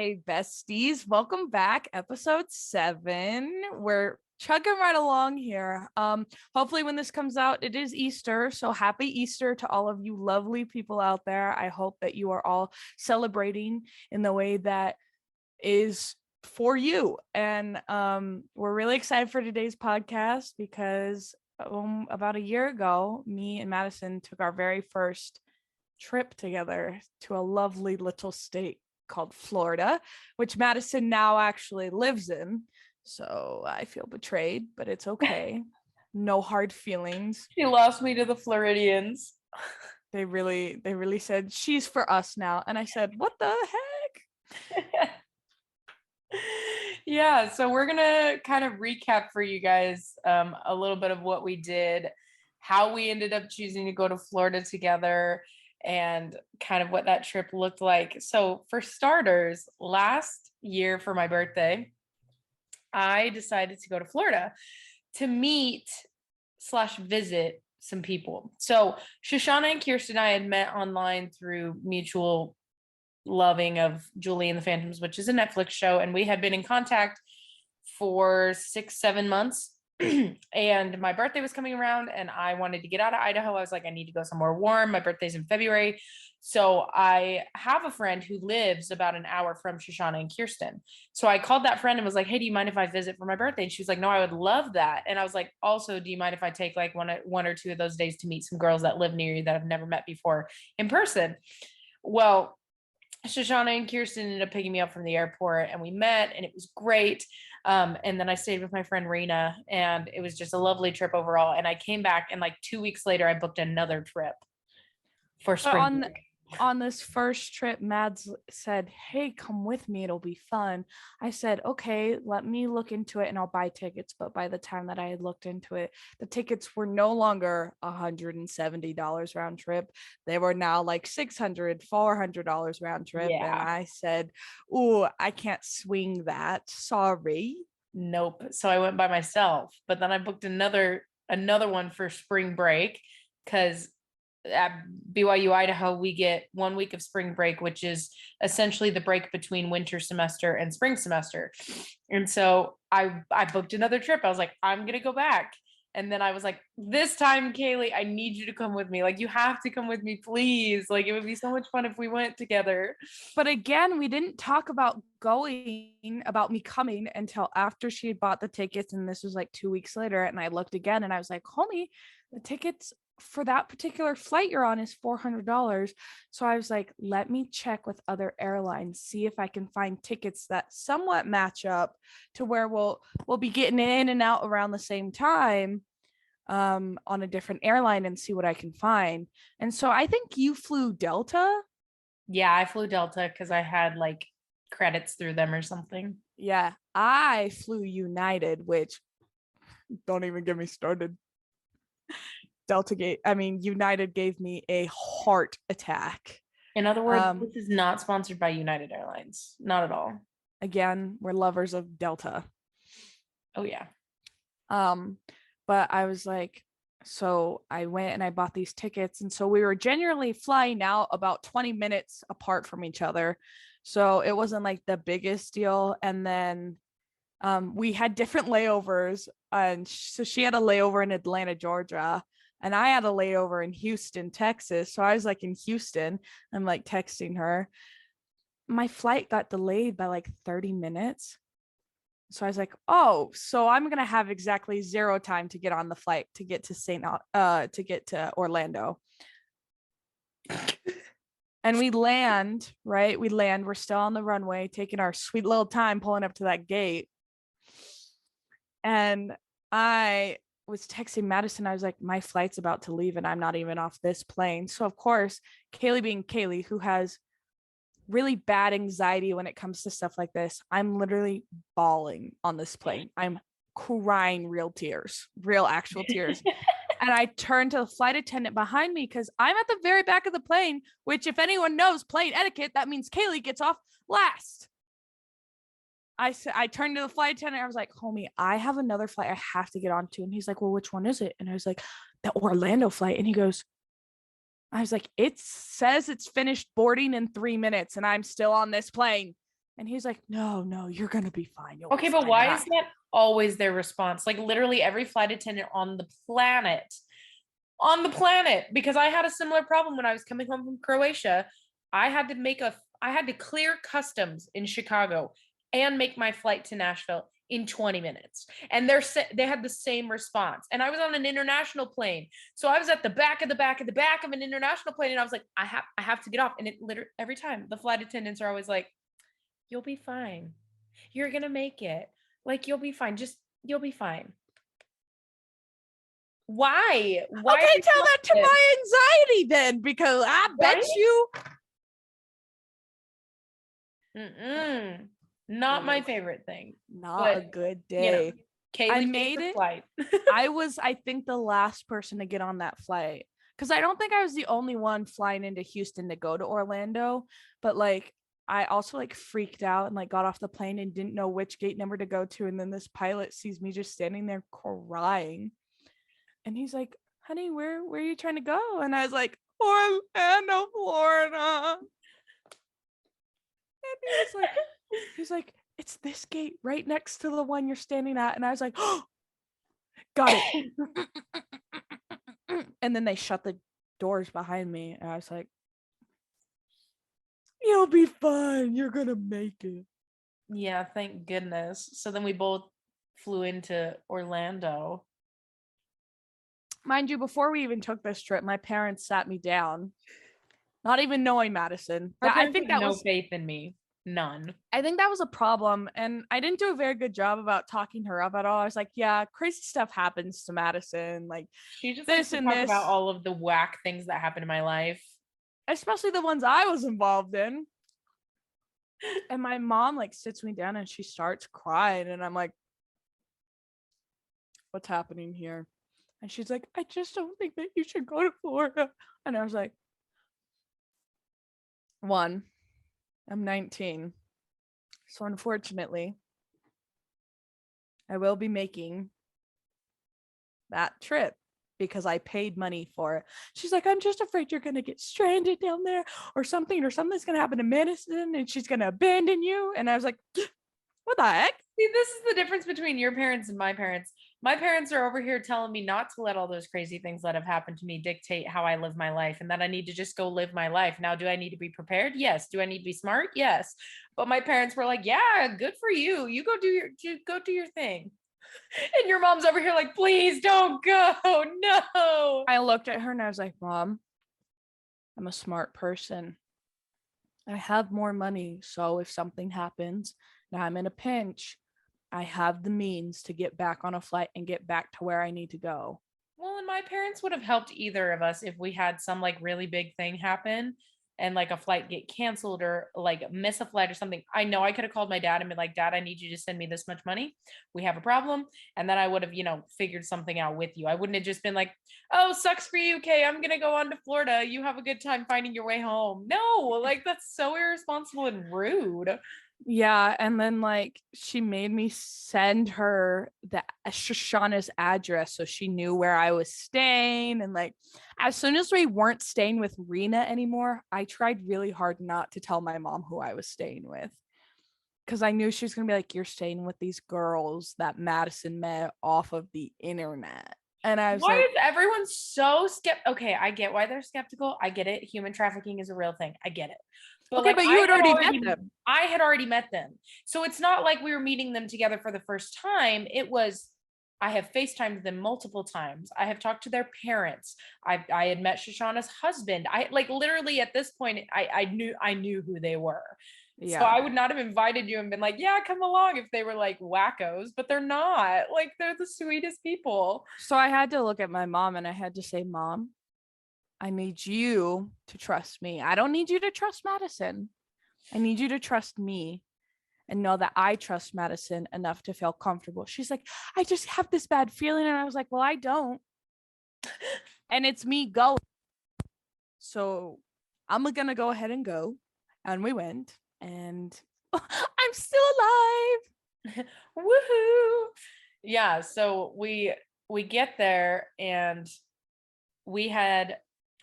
Hey, besties, welcome back. Episode 7. We're chugging right along here. Hopefully when this comes out, it is Easter. So happy Easter to all of you lovely people out there. I hope that you are all celebrating in the way that is for you. And we're really excited for today's podcast because about a year ago, me and Madison took our very first trip together to a lovely little state called Florida, which Madison now actually lives in. So I feel betrayed, but it's okay. No hard feelings. She lost me to the Floridians. They really said she's for us now. And I said, what the heck? Yeah, so we're gonna kind of recap for you guys a little bit of what we did, how we ended up choosing to go to Florida together, and kind of what that trip looked like. So for starters, last year for my birthday, I decided to go to Florida to meet/visit some people. So Shoshana and Kirsten and I had met online through mutual loving of Julie and the Phantoms, which is a Netflix show, and we had been in contact for 6-7 months. And my birthday was coming around and I wanted to get out of Idaho. I was like, I need to go somewhere warm. My birthday's in February. So I have a friend who lives about an hour from Shoshana and Kirsten. So I called that friend and was like, hey, do you mind if I visit for my birthday? And she was like, no, I would love that. And I was like, also, do you mind if I take like one or two of those days to meet some girls that live near you that I've never met before in person? Well, Shoshana and Kirsten ended up picking me up from the airport and we met and it was great. And then I stayed with my friend Rena and it was just a lovely trip overall. And I came back and like 2 weeks later, I booked another trip for spring break. On this first trip, Mads said, hey, come with me. It'll be fun. I said, okay, let me look into it and I'll buy tickets. But by the time that I had looked into it, the tickets were no longer $170 round trip. They were now like $600, $400 round trip. Yeah. And I said, oh, I can't swing that. Sorry. Nope. So I went by myself, but then I booked another one for spring break because at BYU Idaho, we get 1 week of spring break, which is essentially the break between winter semester and spring semester. And so I booked another trip. I was like, I'm going to go back. And then I was like, this time, Kaleigh, I need you to come with me. Like, you have to come with me, please. Like, it would be so much fun if we went together. But again, we didn't talk about me coming until after she had bought the tickets. And this was like 2 weeks later. And I looked again and I was like, homie, the tickets for that particular flight you're on is $400. So I was like, let me check with other airlines, see if I can find tickets that somewhat match up to where we'll be getting in and out around the same time on a different airline and see what I can find. And so I think you flew Delta. Yeah, I flew Delta because I had like credits through them or something. Yeah, I flew United, which don't even get me started. United gave me a heart attack. In other words, this is not sponsored by United Airlines. Not at all. Again, we're lovers of Delta. Oh, yeah. But I was like, so I went and I bought these tickets. And so we were generally flying out about 20 minutes apart from each other. So it wasn't like the biggest deal. And then we had different layovers. And so she had a layover in Atlanta, Georgia. And I had a layover in Houston, Texas. So I was like in Houston. I'm like texting her. My flight got delayed by like 30 minutes. So I was like, oh, so I'm going to have exactly 0 time to get on the flight to get to Orlando. And we land, right? We're still on the runway, taking our sweet little time pulling up to that gate. And I was texting Madison. I was like, my flight's about to leave and I'm not even off this plane. So of course, Kaleigh being Kaleigh, who has really bad anxiety when it comes to stuff like this, I'm literally bawling on this plane. I'm crying real actual tears. And I turned to the flight attendant behind me because I'm at the very back of the plane, which if anyone knows plane etiquette, that means Kaleigh gets off last. I turned to the flight attendant. I was like, homie, I have another flight I have to get onto. And he's like, well, which one is it? And I was like, the Orlando flight. And he goes, I was like, it says it's finished boarding in 3 minutes and I'm still on this plane. And he's like, no, you're going to be fine. You'll Okay, be but fine. why is that always their response? Like literally every flight attendant on the planet, because I had a similar problem when I was coming home from Croatia. I had to clear customs in Chicago and make my flight to Nashville in 20 minutes. And they had the same response. And I was on an international plane. So I was at the back of an international plane. And I was like, I have to get off. And it literally every time the flight attendants are always like, you'll be fine. You're going to make it. Like, you'll be fine. You'll be fine. Why? Okay, tell that to my anxiety then, because I bet you. Not my favorite thing. Not a good day. Kaleigh I made it. Flight. I was, I think, the last person to get on that flight, because I don't think I was the only one flying into Houston to go to Orlando, but like I also like freaked out and like got off the plane and didn't know which gate number to go to, and then this pilot sees me just standing there crying, and he's like, honey, where are you trying to go? And I was like, Orlando, Florida. And he's like, it's this gate right next to the one you're standing at. And I was like, oh, got it. And then they shut the doors behind me. And I was like, you'll be fine. You're going to make it. Yeah, thank goodness. So then we both flew into Orlando. Mind you, before we even took this trip, my parents sat me down, not even knowing Madison. I think that was no faith in me. None. I think that was a problem. And I didn't do a very good job about talking her up at all. I was like, yeah, crazy stuff happens to Madison. Like, she just likes to talk about all of the whack things that happened in my life, especially the ones I was involved in. And my mom like sits me down and she starts crying. And I'm like, what's happening here? And she's like, I just don't think that you should go to Florida. And I was like, one, I'm 19. So unfortunately, I will be making that trip because I paid money for it. She's like, I'm just afraid you're going to get stranded down there or something's going to happen to Madison and she's going to abandon you. And I was like, what the heck? See, this is the difference between your parents and my parents. My parents are over here telling me not to let all those crazy things that have happened to me dictate how I live my life, and that I need to just go live my life. Now, do I need to be prepared? Yes. Do I need to be smart? Yes. But my parents were like, yeah, good for you. You go do your thing. And your mom's over here like, please don't go. No. I looked at her and I was like, Mom, I'm a smart person. I have more money. So if something happens, now I'm in a pinch, I have the means to get back on a flight and get back to where I need to go. Well, and my parents would have helped either of us if we had some like really big thing happen and like a flight get canceled or like miss a flight or something. I know I could have called my dad and been like, Dad, I need you to send me this much money. We have a problem. And then I would have, figured something out with you. I wouldn't have just been like, oh, sucks for you. Okay, I'm going to go on to Florida. You have a good time finding your way home. No, like that's so irresponsible and rude. Yeah, and then like she made me send her the Shoshana's address so she knew where I was staying. And like as soon as we weren't staying with Rena anymore, I tried really hard not to tell my mom who I was staying with, because I knew she was gonna be like, you're staying with these girls that Madison met off of the internet. And I was why is everyone so skeptical? Okay, I get why they're skeptical. I get it. Human trafficking is a real thing. I get it. But okay, like, but you had already met them. I had already met them. So it's not like we were meeting them together for the first time. It was, I have FaceTimed them multiple times. I have talked to their parents. I had met Shoshana's husband. I like literally at this point, I knew who they were. Yeah. So I would not have invited you and been like, yeah, come along if they were like wackos, but they're not. Like they're the sweetest people. So I had to look at my mom and I had to say, Mom, I need you to trust me. I don't need you to trust Madison. I need you to trust me and know that I trust Madison enough to feel comfortable. She's like, I just have this bad feeling. And I was like, well, I don't. And it's me going. So I'm going to go ahead and go. And we went. And I'm still alive. Woohoo. Yeah. So we get there and we had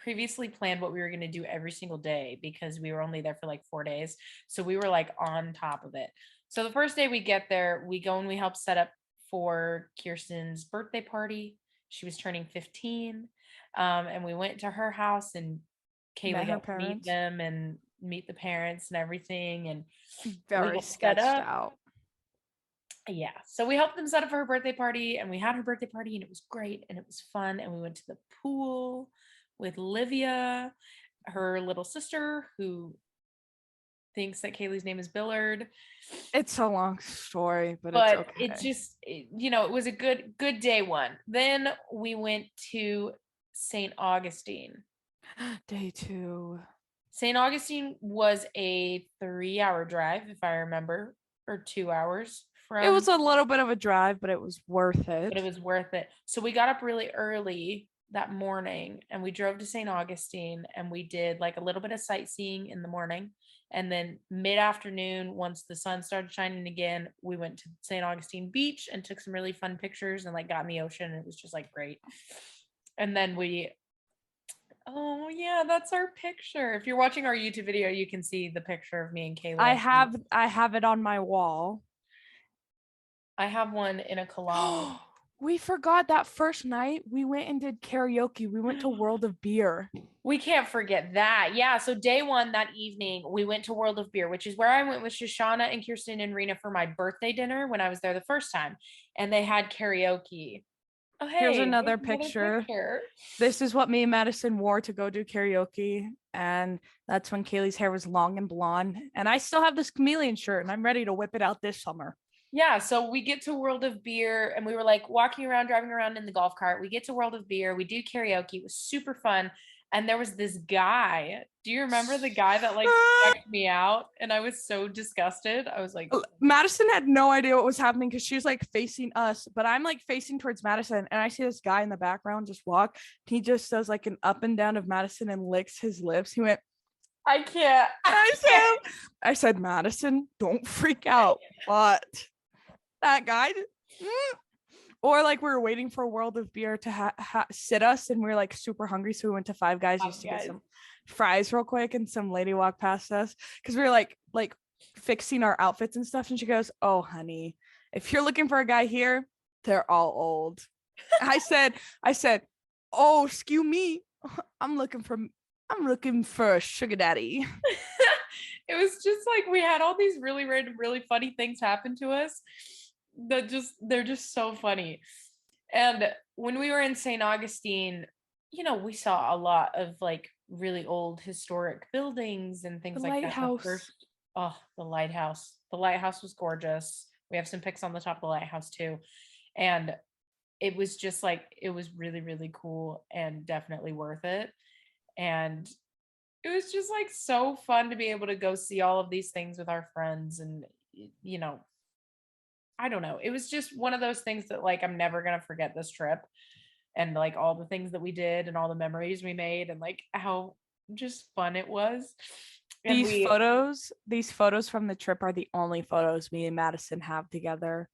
previously planned what we were going to do every single day because we were only there for like 4 days. So we were like on top of it. So the first day we get there, we go and we help set up for Kirsten's birthday party. She was turning 15. And we went to her house and Kaleigh got to meet them and meet the parents and everything. And very sketched out. Yeah. So we helped them set up for her birthday party, and we had her birthday party, and it was great and it was fun. And we went to the pool with Livia, her little sister, who thinks that Kaleigh's name is Billard. It's a long story, but it's okay. It just, it was a good day one. Then we went to St. Augustine. Day 2. St. Augustine was a 3-hour drive, if I remember, or 2 hours. It was a little bit of a drive, but it was worth it. So we got up really early that morning and we drove to St. Augustine and we did like a little bit of sightseeing in the morning. And then mid-afternoon, once the sun started shining again, we went to St. Augustine Beach and took some really fun pictures and like got in the ocean. And it was just like great. And then oh yeah, that's our picture. If you're watching our YouTube video, you can see the picture of me and Kaleigh. I have it on my wall. I have one in a collage. We forgot that first night we went and did karaoke. We went to World of Beer. We can't forget that. Yeah. So day 1 that evening, we went to World of Beer, which is where I went with Shoshana and Kirsten and Rena for my birthday dinner when I was there the first time. And they had karaoke. Oh, hey, here's another picture. This is what me and Madison wore to go do karaoke. And that's when Kaleigh's hair was long and blonde. And I still have this chameleon shirt and I'm ready to whip it out this summer. Yeah, so we get to World of Beer and we were like walking around, driving around in the golf cart. We get to World of Beer, we do karaoke. It was super fun. And there was this guy. Do you remember the guy that like checked me out? And I was so disgusted. I was like, Madison had no idea what was happening because she was like facing us, but I'm like facing towards Madison. And I see this guy in the background just walk. He just does like an up and down of Madison and licks his lips. He went, I can't. I said, Madison, don't freak out. But that guy, or like we were waiting for World of Beer to sit us, and we were like super hungry, so we went to Five Guys just to get some fries real quick, and some lady walked past us because we were like fixing our outfits and stuff, and she goes, "Oh, honey, if you're looking for a guy here, they're all old." I said, "Oh, excuse me, I'm looking for a sugar daddy." It was just like we had all these really random, really funny things happen to us that they're just so funny. And when we were in St. Augustine, we saw a lot of like really old historic buildings and things like that. The lighthouse. The lighthouse was gorgeous. We have some pics on the top of the lighthouse too. And it was just like, it was really, really cool and definitely worth it. And it was just like so fun to be able to go see all of these things with our friends. And, I don't know. It was just one of those things that like, I'm never going to forget this trip and like all the things that we did and all the memories we made and like how just fun it was. And these photos from the trip are the only photos me and Madison have together.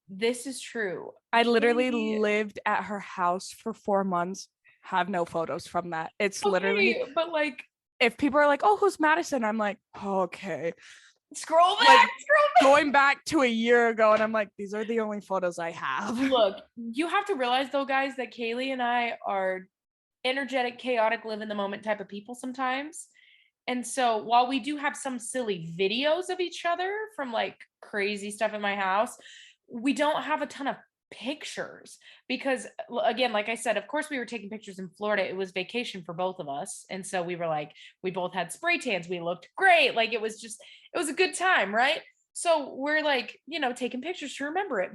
This is true. I literally lived at her house for 4 months, have no photos from that. It's literally, but like, if people are like, "Oh, who's Madison?" I'm like, oh, okay. Scroll back. Going back to a year ago, and I'm like, these are the only photos I have. Look, you have to realize though, guys, that Kaleigh and I are energetic, chaotic, live in the moment type of people sometimes. And so while we do have some silly videos of each other from like crazy stuff in my house, we don't have a ton of pictures because again, like I said, of course we were taking pictures in Florida. It was vacation for both of us. And so we were like, we both had spray tans. We looked great. Like it was a good time. Right. So we're like, taking pictures to remember it.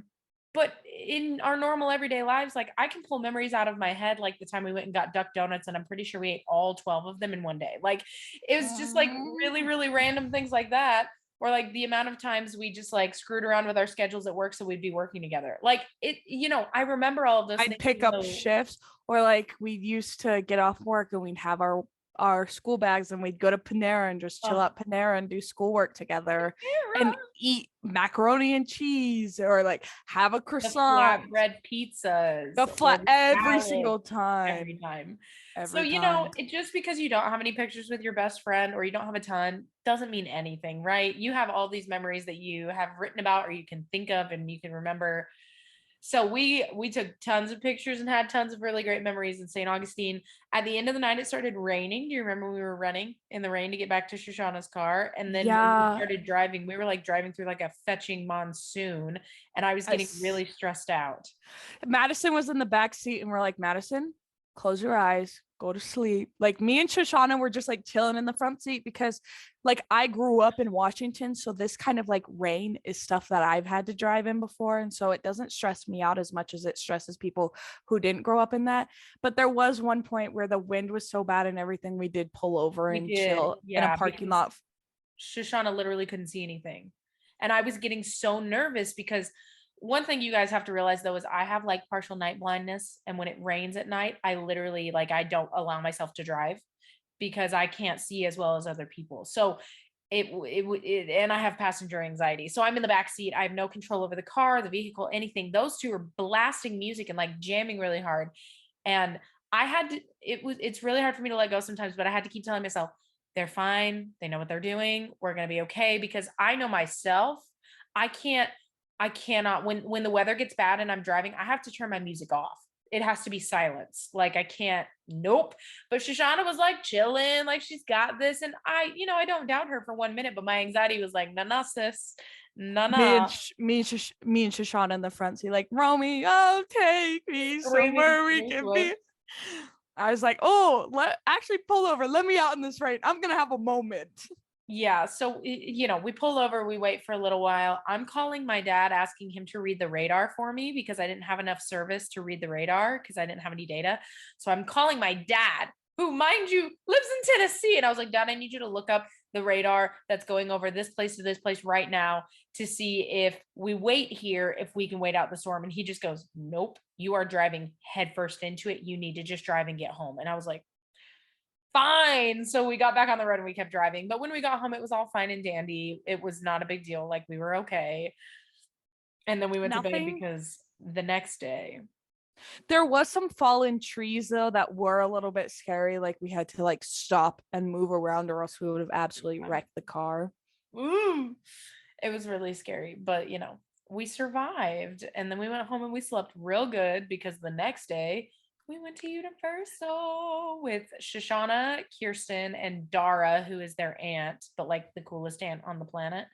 But in our normal everyday lives, like I can pull memories out of my head, like the time we went and got duck donuts and I'm pretty sure we ate all 12 of them in one day. Like it was just like really, really random things like that. Or like the amount of times we just like screwed around with our schedules at work so we'd be working together. Like it, I remember all of this. I'd pick up shifts, or like we used to get off work and we'd have our our school bags and we'd go to Panera and just chill out Panera and do schoolwork together and eat macaroni and cheese or like have a croissant. The flatbread pizzas. The flat every single Every time. time. So, Every you know, time. just because you don't have any pictures with your best friend or you don't have a ton doesn't mean anything, right? You have all these memories that you have written about or you can think of and you can remember. So we took tons of pictures and had tons of really great memories in St. Augustine. At the end of the night, it started raining. Do you remember we were running in the rain to get back to Shoshana's car? And then when we started driving, we were like driving through like a fetching monsoon, and I was getting really stressed out. Madison was in the back seat, and we're like, Madison, close your eyes, go to sleep. Like me and Shoshana were just like chilling in the front seat because like I grew up in Washington, so this kind of like rain is stuff that I've had to drive in before, and so it doesn't stress me out as much as it stresses people who didn't grow up in that. But there was one point where the wind was so bad and everything, we did pull over and chill in a parking lot. Shoshana literally couldn't see anything, and I was getting so nervous because one thing you guys have to realize though is I have like partial night blindness, and when it rains at night, I literally like I don't allow myself to drive because I can't see as well as other people. So and I have passenger anxiety. So I'm in the back seat. I have no control over the car, the vehicle, anything. Those two are blasting music and like jamming really hard. And I had to, it's really hard for me to let go sometimes, but I had to keep telling myself, they're fine. They know what they're doing. We're going to be okay, because I know myself. I cannot, when the weather gets bad and I'm driving, I have to turn my music off. It has to be silence. Like I can't, nope. But Shoshana was like chilling, like she's got this. And I don't doubt her for 1 minute, but my anxiety was like, nah, sis. Nah. Me and Shoshana in the front seat, like, Romeo, take me somewhere we can be. I was like, oh, actually pull over. Let me out in this rain. I'm going to have a moment. Yeah. So, we pull over, we wait for a little while. I'm calling my dad, asking him to read the radar for me because I didn't have enough service to read the radar because I didn't have any data. So I'm calling my dad, who, mind you, lives in Tennessee. And I was like, Dad, I need you to look up the radar that's going over this place to this place right now to see if we wait here, if we can wait out the storm. And he just goes, nope, you are driving headfirst into it. You need to just drive and get home. And I was like, fine. So we got back on the road and we kept driving. But when we got home, it was all fine and dandy. It was not a big deal. Like we were okay. And then we went to bed because the next day. There was some fallen trees though that were a little bit scary. Like we had to like stop and move around or else we would have absolutely wrecked the car. It was really scary, but we survived. And then we went home and we slept real good because the next day we went to Universal with Shoshana, Kirsten, and Dara, who is their aunt, but like the coolest aunt on the planet.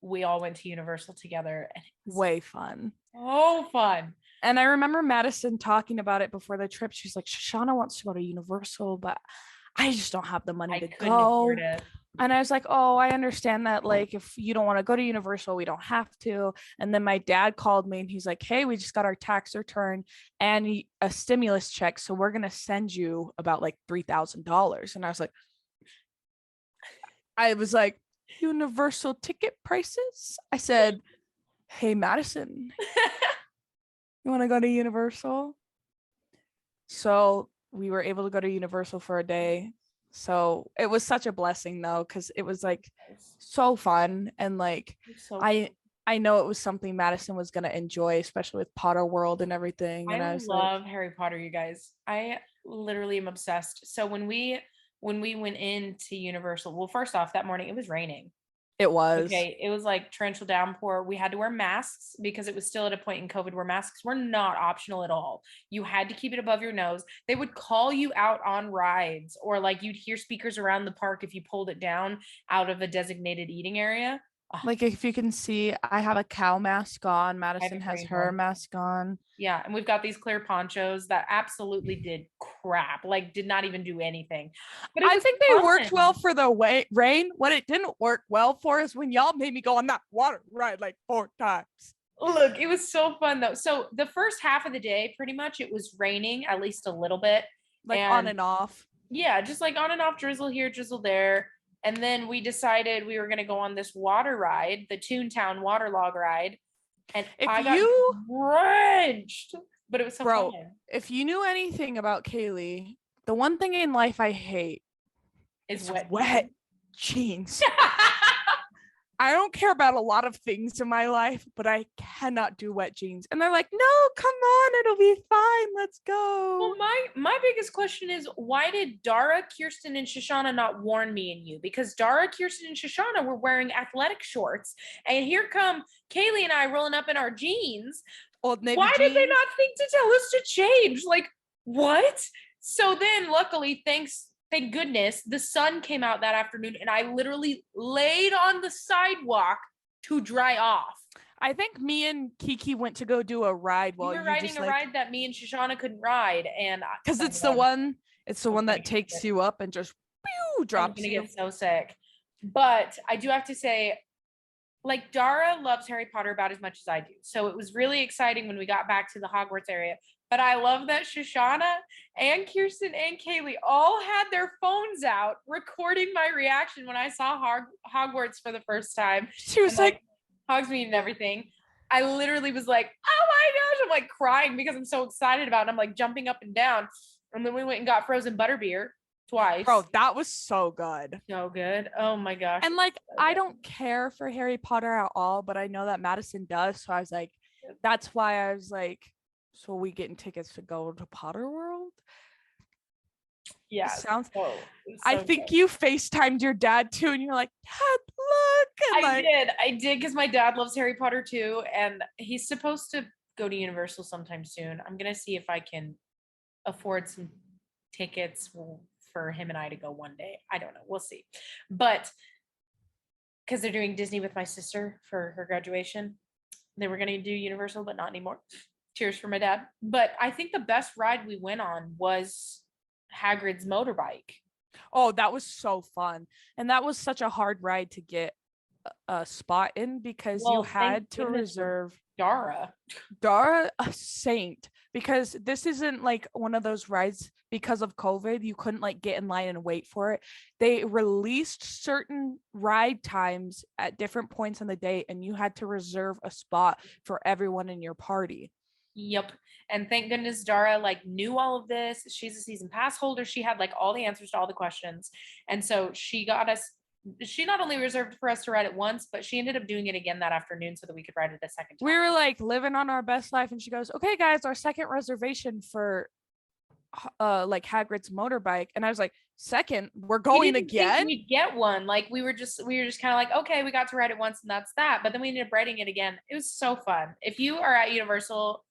We all went to Universal together. And it was way fun. Oh, fun. And I remember Madison talking about it before the trip. She's like, Shoshana wants to go to Universal, but I just don't have the money to go. And I was like, oh, I understand that. Like, if you don't want to go to Universal, we don't have to. And then my dad called me and he's like, hey, we just got our tax return and a stimulus check. So we're going to send you about like $3,000. And I was like, Universal ticket prices? I said, hey, Madison, you want to go to Universal? So we were able to go to Universal for a day. So it was such a blessing though, because it was like so fun. And like I know it was something Madison was going to enjoy, especially with Potter World and everything. And I love Harry Potter, you guys. I literally am obsessed. So when we went into Universal, well, first off, that morning it was raining. It was. Okay, it was like torrential downpour. We had to wear masks because it was still at a point in COVID where masks were not optional at all. You had to keep it above your nose. They would call you out on rides, or like you'd hear speakers around the park if you pulled it down out of a designated eating area. Like if you can see, I have a cow mask on. Madison has her mask on. Yeah, and we've got these clear ponchos that absolutely did crap, like did not even do anything. But I think they worked well for the rain. What it didn't work well for is when y'all made me go on that water ride like 4 times. Look, it was so fun though. So the first half of the day, pretty much it was raining at least a little bit. Like on and off. Yeah, just like on and off, drizzle here, drizzle there. And then we decided we were going to go on this water ride, the Toontown waterlog ride. And I got drenched, but it was so fun. If you knew anything about Kaleigh, The one thing in life I hate Is is wet jeans. I don't care about a lot of things in my life, but I cannot do wet jeans. And they're like, no, come on, it'll be fine. Let's go. Well, my biggest question is, why did Dara, Kirsten, and Shoshana not warn me and you? Because Dara, Kirsten, and Shoshana were wearing athletic shorts, and here come Kaleigh and I rolling up in our jeans. Old Navy Why jeans. did they not think to tell us to change? Like, what? So then, luckily, thank goodness, the sun came out that afternoon, and I literally laid on the sidewalk to dry off. I think me and Kiki went to go do a ride while you were riding a ride that me and Shoshana couldn't ride, and because it's the one that takes you up and just drops you. I'm gonna get so sick. But I do have to say, like, Dara loves Harry Potter about as much as I do, so it was really exciting when we got back to the Hogwarts area. But I love that Shoshana and Kirsten and Kaleigh all had their phones out recording my reaction when I saw Hogwarts for the first time. She was like Hogsmeade and everything. I literally was like, oh my gosh, I'm like crying because I'm so excited about it. I'm like jumping up and down. And then we went and got frozen butterbeer twice. Bro, that was so good. So good. Oh my gosh. And like, I don't care for Harry Potter at all, but I know that Madison does. So I was like, that's why I was like, so are we getting tickets to go to Potter World? Yeah. Sounds. So I think you FaceTimed your dad too, and you're like, Dad, look. And I did, because my dad loves Harry Potter too, and he's supposed to go to Universal sometime soon. I'm gonna see if I can afford some tickets for him and I to go one day. I don't know. We'll see. But because they're doing Disney with my sister for her graduation, they were gonna do Universal, but not anymore. Cheers for my dad. But I think the best ride we went on was Hagrid's motorbike. Oh, that was so fun. And that was such a hard ride to get a spot in, because you had to reserve. Dara, a saint, because this isn't like one of those rides because of COVID. You couldn't like get in line and wait for it. They released certain ride times at different points in the day, and you had to reserve a spot for everyone in your party. Yep. And thank goodness Dara like knew all of this. She's a season pass holder. She had like all the answers to all the questions. And so she not only reserved for us to ride it once, but she ended up doing it again that afternoon so that we could ride it a second time. We were like living on our best life, and she goes, okay guys, our second reservation for like Hagrid's motorbike. And I was like, second, we're going again? We get one. Like we were just kind of like, okay, we got to ride it once and that's that. But then we ended up riding it again. It was so fun. If you are at Universal,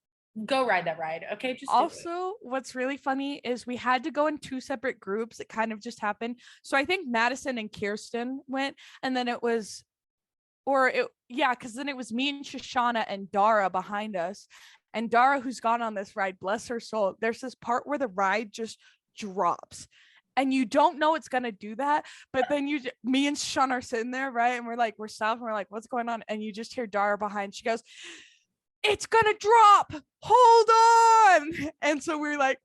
go ride that ride. Okay. Just also, what's really funny is we had to go in two separate groups. It kind of just happened. So I think Madison and Kirsten went, and then because then it was me and Shoshana and Dara behind us. And Dara, who's gone on this ride, bless her soul, there's this part where the ride just drops. And you don't know it's gonna do that, but then me and Sean are sitting there, right? And we're stopping, we're like, what's going on? And you just hear Dara behind. She goes, it's gonna drop, hold on. And so we went,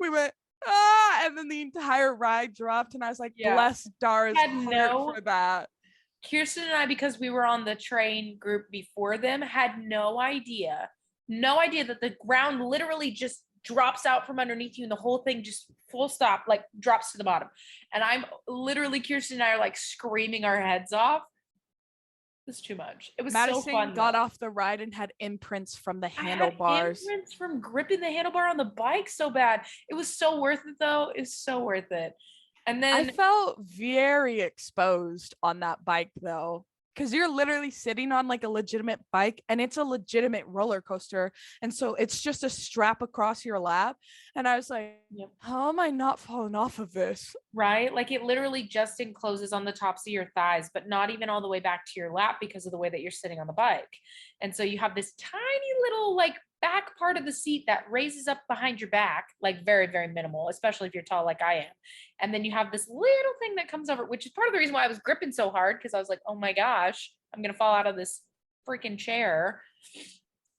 and then the entire ride dropped. And I was like, bless Dara's heart for that. Kirsten and I, because we were on the train group before them, had no idea that the ground literally just drops out from underneath you and the whole thing just full stop, like drops to the bottom. And I'm literally, Kirsten and I are like screaming our heads off. It was too much. It was Madison so fun. Got off the ride and had imprints from the handlebars. Imprints from gripping the handlebar on the bike so bad. It was so worth it though. It was so worth it. And then I felt very exposed on that bike though, because you're literally sitting on like a legitimate bike, and it's a legitimate roller coaster. And so it's just a strap across your lap. And I was like, how am I not falling off of this? Right? Like it literally just encloses on the tops of your thighs, but not even all the way back to your lap because of the way that you're sitting on the bike. And so you have this tiny little like back part of the seat that raises up behind your back, like very, very minimal, especially if you're tall like I am. And then you have this little thing that comes over, which is part of the reason why I was gripping so hard, because I was like, oh my gosh, I'm going to fall out of this freaking chair.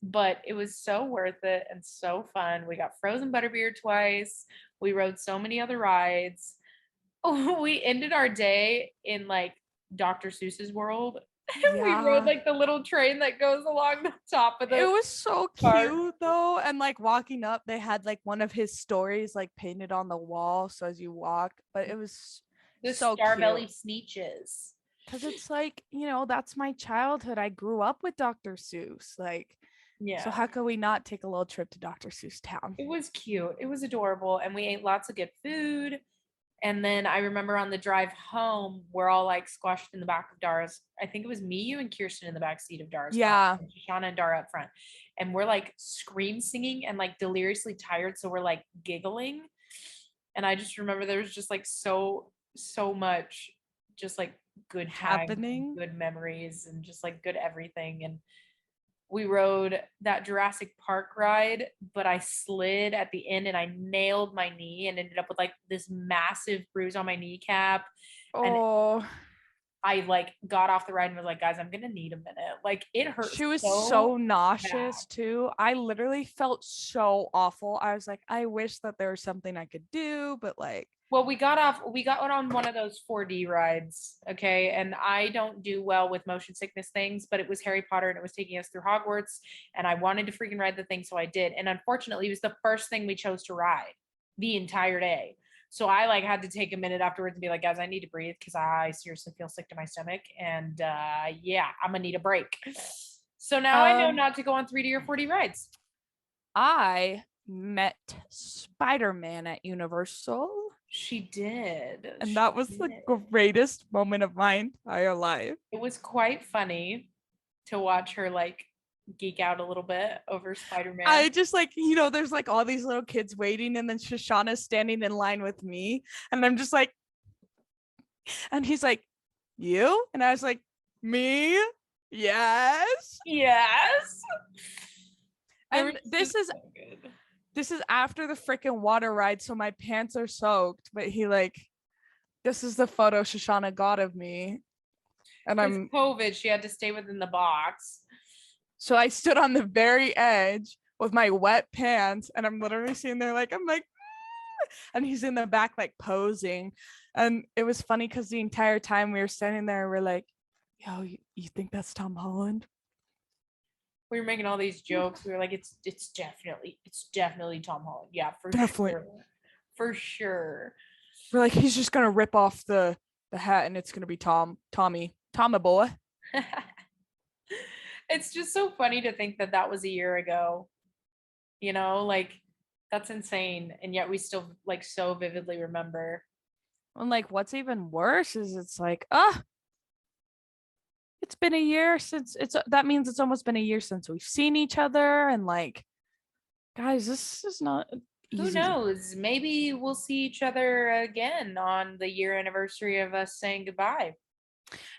But it was so worth it and so fun. We got frozen butterbeer twice. We rode so many other rides. We ended our day in like Dr. Seuss's world. And we rode Yeah. like the little train that goes along the top of It the was so park. cute though. And like walking up, they had like one of his stories like painted on the wall. So as you walk, but it was The so cute. Starbelly Sneetches. Cause it's like, that's my childhood. I grew up with Dr. Seuss. Like, so Yeah. how could we not take a little trip to Dr. Seuss town? It was cute. It was adorable. And we ate lots of good food. And then I remember on the drive home, we're all like squashed in the back of Dara's. I think it was me, you, and Kirsten in the back seat of Dara's car, Yeah. and Shoshana and Dara up front. And we're like scream singing and like deliriously tired. So we're like giggling. And I just remember there was just like so much just like good times, Happening. good memories, and just like good everything. And we rode that Jurassic Park ride, but I slid at the end and I nailed my knee and ended up with like this massive bruise on my kneecap. And Oh, I like got off the ride and was like, guys, I'm gonna need a minute. Like it hurt she was so so bad. nauseous too. I literally felt so awful. I was like, I wish that there was something I could do, but like, Well, we got on one of those 4D rides, okay? And I don't do well with motion sickness things, but it was Harry Potter and it was taking us through Hogwarts and I wanted to freaking ride the thing, so I did. And unfortunately, it was the first thing we chose to ride the entire day. So I like had to take a minute afterwards and be like, guys, I need to breathe because I seriously feel sick to my stomach. And yeah, I'm gonna need a break. So now I know not to go on 3D or 4D rides. I met Spiderman at Universal. She did. And that was the greatest moment of my entire life. It was quite funny to watch her like geek out a little bit over Spider-Man. I just like, there's like all these little kids waiting, and then Shoshana's standing in line with me. And I'm just like, and he's like, you? And I was like, me? Yes. Yes. And this is after the freaking water ride, so my pants are soaked. But this is the photo Shoshana got of me, and I'm COVID. She had to stay within the box, so I stood on the very edge with my wet pants, and I'm literally sitting there like I'm like, and he's in the back like posing, and it was funny because the entire time we were standing there, we're like, yo, you think that's Tom Holland? We were making all these jokes. We were like, it's definitely Tom Holland. Yeah, for sure. We're like, he's just gonna rip off the hat, and it's gonna be Tommy boy. It's just so funny to think that was a year ago. Like that's insane, and yet we still like so vividly remember. And like, what's even worse is it's like, it's been a year since that means it's almost been a year since we've seen each other, and like, guys, this is not easy. Who knows? Maybe we'll see each other again on the year anniversary of us saying goodbye.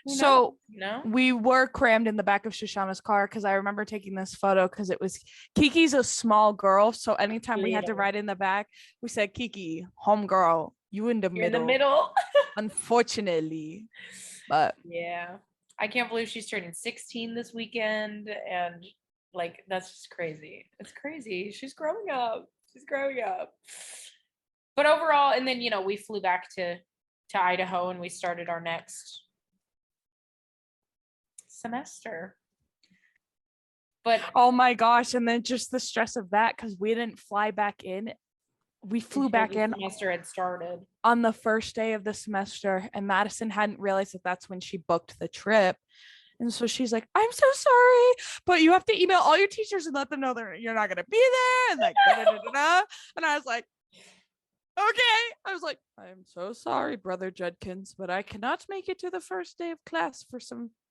So we were crammed in the back of Shoshana's car because I remember taking this photo because it was Kiki's a small girl. So anytime we had to ride in the back, we said, Kiki, home girl, you in the middle. Unfortunately. But yeah, I can't believe she's turning 16 this weekend. And like, that's just crazy. It's crazy. She's growing up. But overall, and then, we flew back to Idaho and we started our next semester. But oh my gosh, and then just the stress of that because we didn't fly back in. We flew back in. The semester had started on the first day of the semester, and Madison hadn't realized that that's when she booked the trip. And so she's like, I'm so sorry, but you have to email all your teachers and let them know that you're not gonna be there. And like, and I was like, okay. I was like, I'm so sorry, Brother Judkins, but I cannot make it to the first day of class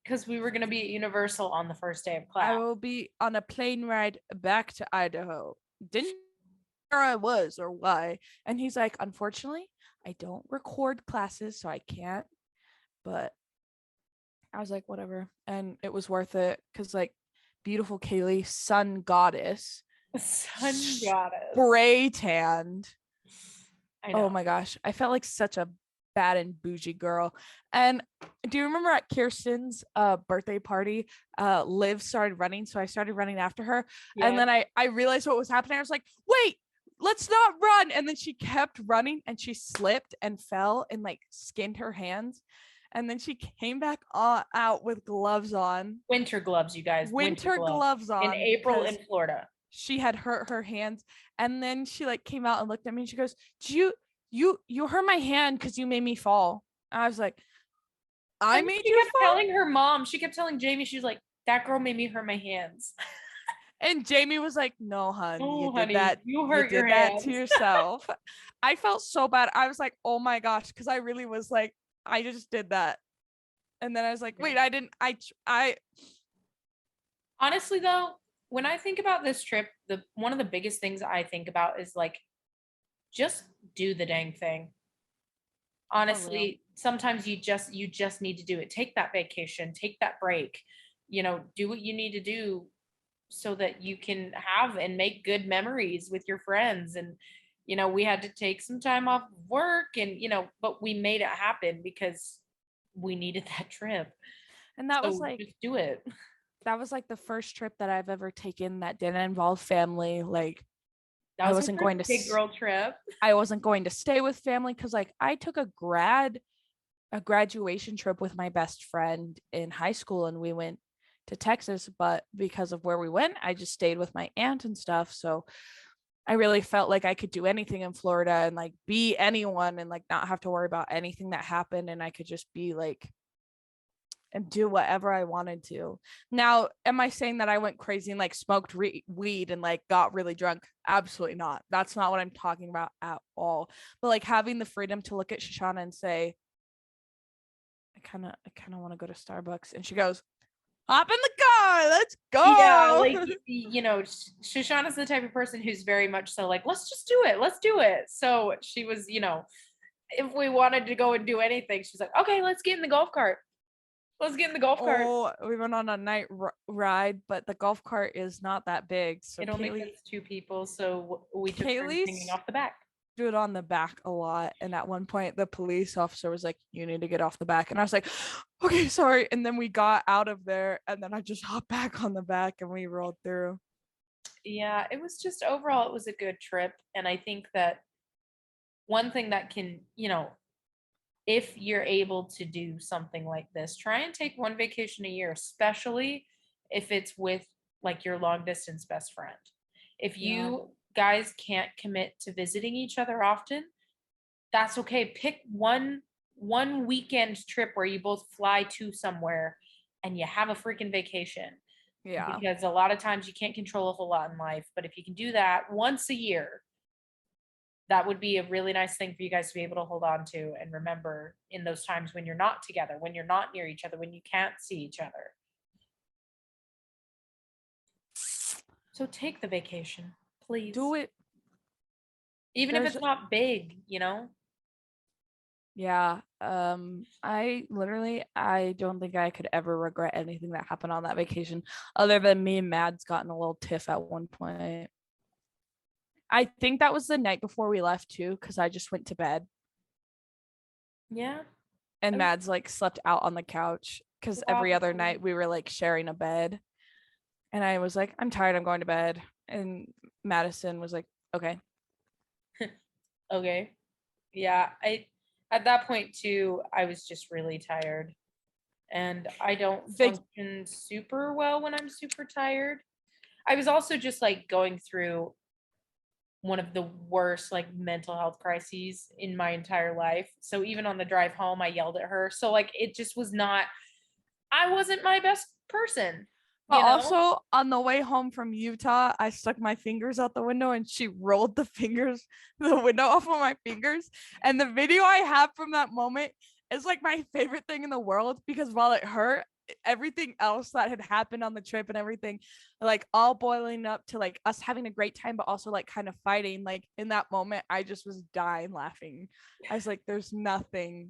because we were going to be at Universal on the first day of class. I will be on a plane ride back to Idaho. Didn't know where I was or why. And he's like, unfortunately, I don't record classes, so I can't. But I was like, whatever. And it was worth it because like beautiful Kaleigh, sun goddess. Spray tanned. Oh my gosh. I felt like such a bad and bougie girl. And do you remember at Kirsten's birthday party, Liv started running, so I started running after her. Yeah. And then I realized what was happening. I was like, wait, let's not run. And then she kept running and she slipped and fell and like skinned her hands. And then she came back out with gloves on. Winter gloves, you guys. Winter gloves in on April in Florida. She had hurt her hands. And then she like came out and looked at me and she goes, you hurt my hand because you made me fall. I was like, I made you kept fall? telling her mom, she kept telling Jamie, she was like, that girl made me hurt my hands. And Jamie was like, no, honey, Oh, you honey, did that. you hurt did your that hands. to yourself. I felt so bad. I was like, oh my gosh, because I really was like, I just did that. And then I was like, wait, I didn't. I Honestly though, when I think about this trip, one of the biggest things I think about is like, just do the dang thing. Honestly, sometimes you just need to do it. Take that vacation, take that break, do what you need to do so that you can have and make good memories with your friends. And we had to take some time off work, and but we made it happen because we needed that trip. And that was like, just do it. That was like the first trip that I've ever taken that didn't involve family. Like, I wasn't going to big girl trip. I wasn't going to stay with family because like I took a graduation trip with my best friend in high school and we went to Texas, but because of where we went, I just stayed with my aunt and stuff. So I really felt like I could do anything in Florida and like be anyone and like not have to worry about anything that happened, and I could just be like and do whatever I wanted to. Now, am I saying that I went crazy and like smoked weed and like got really drunk? Absolutely not. That's not what I'm talking about at all. But like having the freedom to look at Shoshana and say, I kind of want to go to Starbucks, and she goes, hop in the car, let's go. Yeah, like Shoshana's the type of person who's very much so like, let's just do it. So she was, if we wanted to go and do anything, she's like, okay, let's get in the golf cart. Oh, we went on a night ride, but the golf cart is not that big. So it only fits 2 people, so we took turns hanging off the back. Do it on the back a lot, and at one point the police officer was like, you need to get off the back, and I was like, okay, sorry. And then we got out of there, and then I just hopped back on the back and we rolled through. Yeah, it was just overall it was a good trip. And I think that one thing that can, if you're able to do something like this, try and take one vacation a year, especially if it's with like your long distance best friend. If you guys can't commit to visiting each other often, that's okay. Pick one weekend trip where you both fly to somewhere and you have a freaking vacation. Yeah. Because a lot of times you can't control a whole lot in life, but if you can do that once a year, that would be a really nice thing for you guys to be able to hold on to and remember in those times when you're not together, when you're not near each other, when you can't see each other. So take the vacation, please. Do it. Even if it's not big, Yeah. I don't think I could ever regret anything that happened on that vacation, other than me and Mads got in a little tiff at one point. I think that was the night before we left too, because I just went to bed. Yeah. And Mads like slept out on the couch because every other night we were like sharing a bed. And I was like, I'm tired, I'm going to bed. And Madison was like, okay. Okay. Yeah. At that point too, I was just really tired. And I don't function super well when I'm super tired. I was also just like going through one of the worst like mental health crises in my entire life. So even on the drive home, I yelled at her. So like it just was not, I wasn't my best person. But also on the way home from Utah, I stuck my fingers out the window and she rolled the window off of my fingers. And the video I have from that moment is like my favorite thing in the world, because while it hurt, everything else that had happened on the trip and everything, like all boiling up to like us having a great time, but also like kind of fighting. Like in that moment, I just was dying laughing. I was like, there's nothing.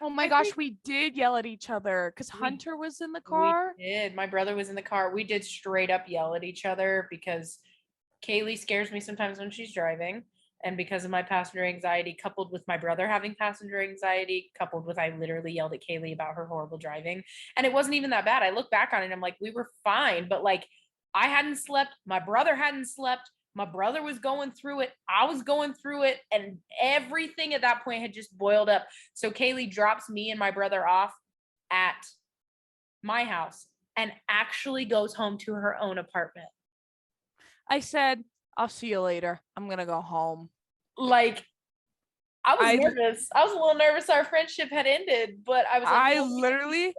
Oh my gosh, we did yell at each other because Hunter was in the car. We did. My brother was in the car. We did straight up yell at each other because Kaleigh scares me sometimes when she's driving. And because of my passenger anxiety, coupled with my brother having passenger anxiety, coupled with I literally yelled at Kaleigh about her horrible driving. And it wasn't even that bad. I look back on it and I'm like, we were fine. But like, I hadn't slept. My brother hadn't slept. My brother was going through it. I was going through it. And everything at that point had just boiled up. So Kaleigh drops me and my brother off at my house and actually goes home to her own apartment. I said, I'll see you later. I'm going to go home. Like, I was nervous. I was a little nervous our friendship had ended, but I was like,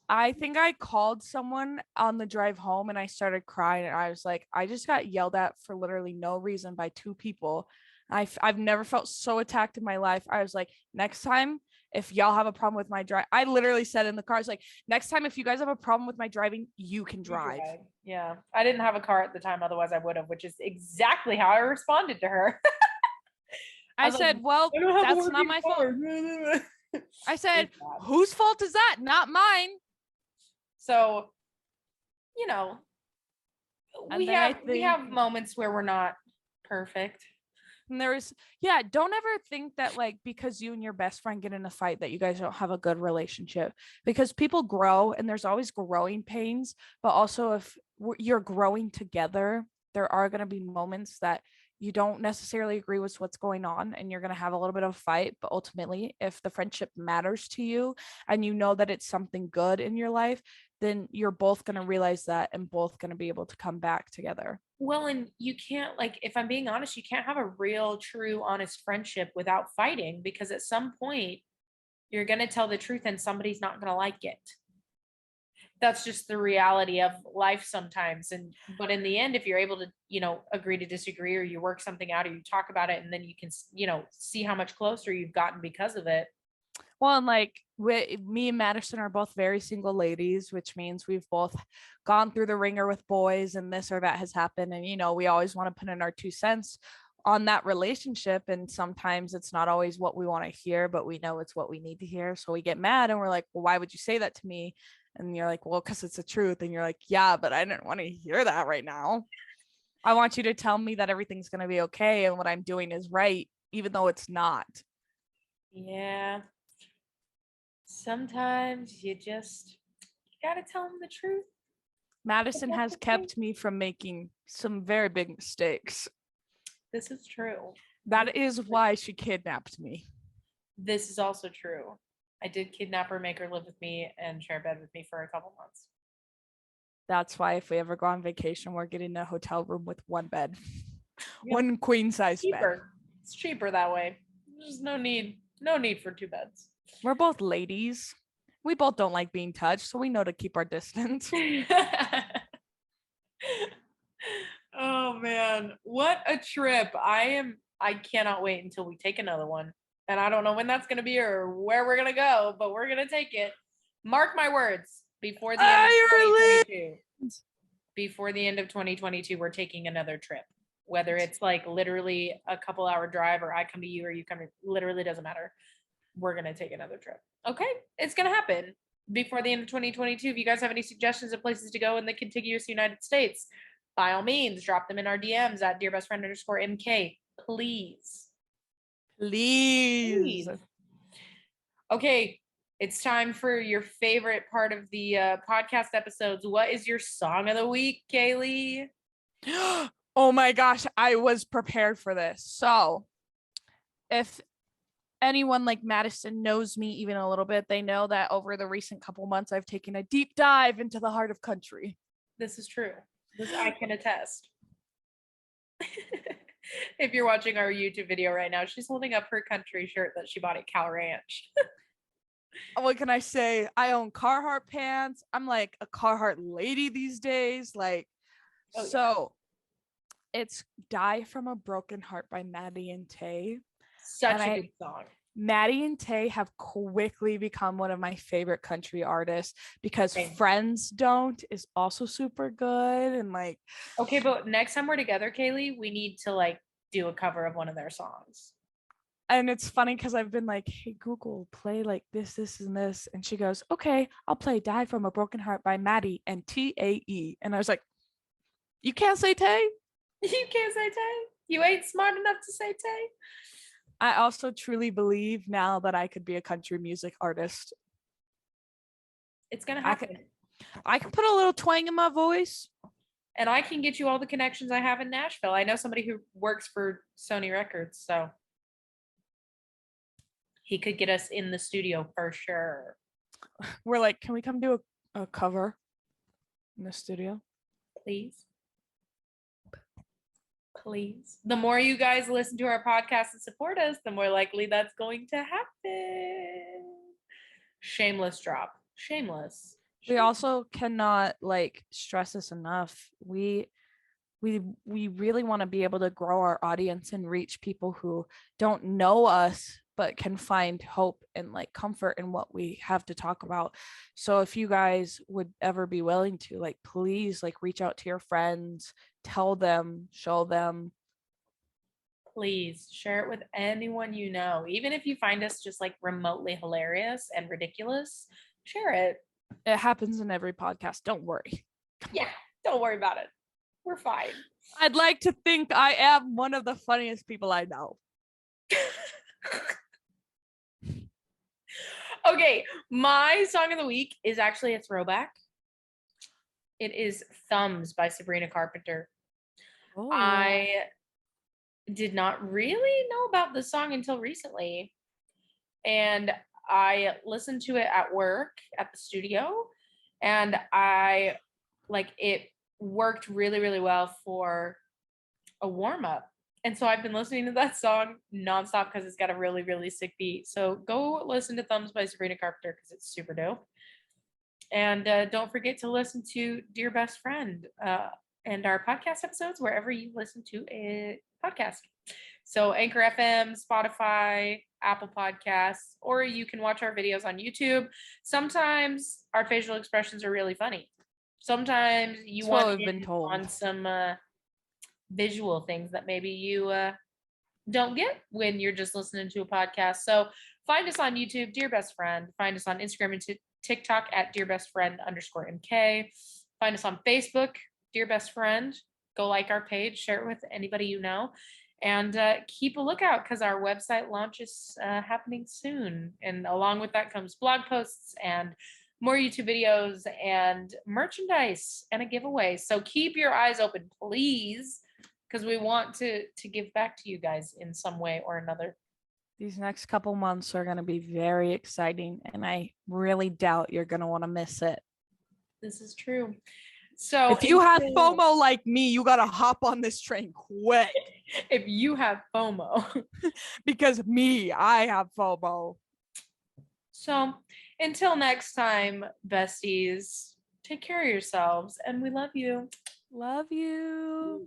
I think I called someone on the drive home and I started crying and I was like, I just got yelled at for literally no reason by two people. I've never felt so attacked in my life. I was like, next time, if y'all have a problem with my drive, I literally said in the car, I was like, next time, if you guys have a problem with my driving, you can drive. Yeah. I didn't have a car at the time. Otherwise I would have, which is exactly how I responded to her. I said, well, that's not my fault. I said, whose fault is that? Not mine. So, we have moments where we're not perfect. And don't ever think that like because you and your best friend get in a fight that you guys don't have a good relationship, because people grow and there's always growing pains, but also if you're growing together, there are going to be moments that you don't necessarily agree with what's going on and you're going to have a little bit of a fight. But ultimately, if the friendship matters to you and you know that it's something good in your life, then you're both going to realize that and both going to be able to come back together. Well, and you can't, like, if I'm being honest, you can't have a real, true, honest friendship without fighting, because at some point you're going to tell the truth and somebody's not going to like it. That's just the reality of life sometimes. But in the end, if you're able to, agree to disagree, or you work something out, or you talk about it, and then you can, see how much closer you've gotten because of it. Well, and like me and Madison are both very single ladies, which means we've both gone through the ringer with boys and this or that has happened. And, we always want to put in our 2 cents on that relationship. And sometimes it's not always what we want to hear, but we know it's what we need to hear. So we get mad and we're like, well, why would you say that to me? And you're like, well, because it's the truth. And you're like, yeah, but I didn't want to hear that right now. I want you to tell me that everything's going to be okay and what I'm doing is right, even though it's not. Yeah. Sometimes you gotta tell them the truth. Madison has kept me from making some very big mistakes. This is true. That is why she kidnapped me. This is also true. I did kidnap her, make her live with me, and share a bed with me for a couple months. That's why if we ever go on vacation, we're getting a hotel room with one bed. Yep. One queen size bed. It's cheaper that way. There's no need for 2 beds. We're both ladies. We both don't like being touched, so we know to keep our distance. Oh man, what a trip. I cannot wait until we take another one. And I don't know when that's going to be or where we're going to go, but we're going to take it. Mark my words, before the end of 2022. Before the end of 2022, we're taking another trip. Whether it's like literally a couple hour drive, or I come to you or you come to, literally doesn't matter. We're going to take another trip. Okay. It's going to happen before the end of 2022. If you guys have any suggestions of places to go in the contiguous United States, by all means, drop them in our DMs at dearbestfriend_MK. Please. Okay. It's time for your favorite part of the podcast episodes. What is your song of the week, Kaleigh? Oh my gosh. I was prepared for this. So if anyone like Madison knows me even a little bit, they know that over the recent couple months, I've taken a deep dive into the heart of country. This is true. This I can attest. If you're watching our YouTube video right now, she's holding up her country shirt that she bought at Cal Ranch. What can I say? I own Carhartt pants. I'm like a Carhartt lady these days. It's Die from a Broken Heart by Maddie and Tay. Such a good song. Maddie and Tay have quickly become one of my favorite country artists, because Friends Don't is also super good. And like, okay, but next time we're together, Kaleigh, we need to do a cover of one of their songs. And it's funny because I've been like, hey, Google, play like this, and this. And she goes, okay, I'll play Die from a Broken Heart by Maddie and Tae. And I was like, you can't say Tay? You can't say Tay? You ain't smart enough to say Tay? I also truly believe now that I could be a country music artist. It's going to happen. I can put a little twang in my voice. and I can get you all the connections I have in Nashville. I know somebody who works for Sony Records, so he could get us in the studio for sure. We're like, can we come do a cover in the studio? Please. Please. The more you guys listen to our podcast and support us, the more likely that's going to happen. Shameless drop. Shameless. We also cannot like stress this enough. We really want to be able to grow our audience and reach people who don't know us but can find hope and like comfort in what we have to talk about. So if you guys would ever be willing to, like, please like reach out to your friends, tell them, show them. Please share it with anyone you know. Even if you find us just like remotely hilarious and ridiculous, share it. It happens in every podcast. Don't worry. Yeah, don't worry about it. We're fine. I'd like to think I am one of the funniest people I know. Okay, my song of the week is actually a throwback. It is Thumbs by Sabrina Carpenter. Oh. I did not really know about this song until recently. And I listened to it at work at the studio, and I like it worked really, really well for a warm up. And so I've been listening to that song nonstop because it's got a really, really sick beat. So go listen to Thumbs by Sabrina Carpenter because it's super dope. And don't forget to listen to Dear Best Friend and our podcast episodes wherever you listen to a podcast. So Anchor FM, Spotify, Apple Podcasts, or you can watch our videos on YouTube. Sometimes our facial expressions are really funny. Sometimes you want on some visual things that maybe you don't get when you're just listening to a podcast. So find us on YouTube, Dear Best Friend. Find us on Instagram and TikTok at Dear Best Friend _MK. Find us on Facebook, Dear Best Friend. Go like our page, share it with anybody you know, and keep a lookout because our website launch is happening soon. And along with that comes blog posts and more YouTube videos and merchandise and a giveaway. So keep your eyes open, please, because we want to give back to you guys in some way or another. These next couple months are going to be very exciting, and I really doubt you're going to want to miss it. This is true. So if you have FOMO like me, you got to hop on this train quick. If you have FOMO. Because I have FOMO. So until next time, besties, take care of yourselves, and we love you. Love you.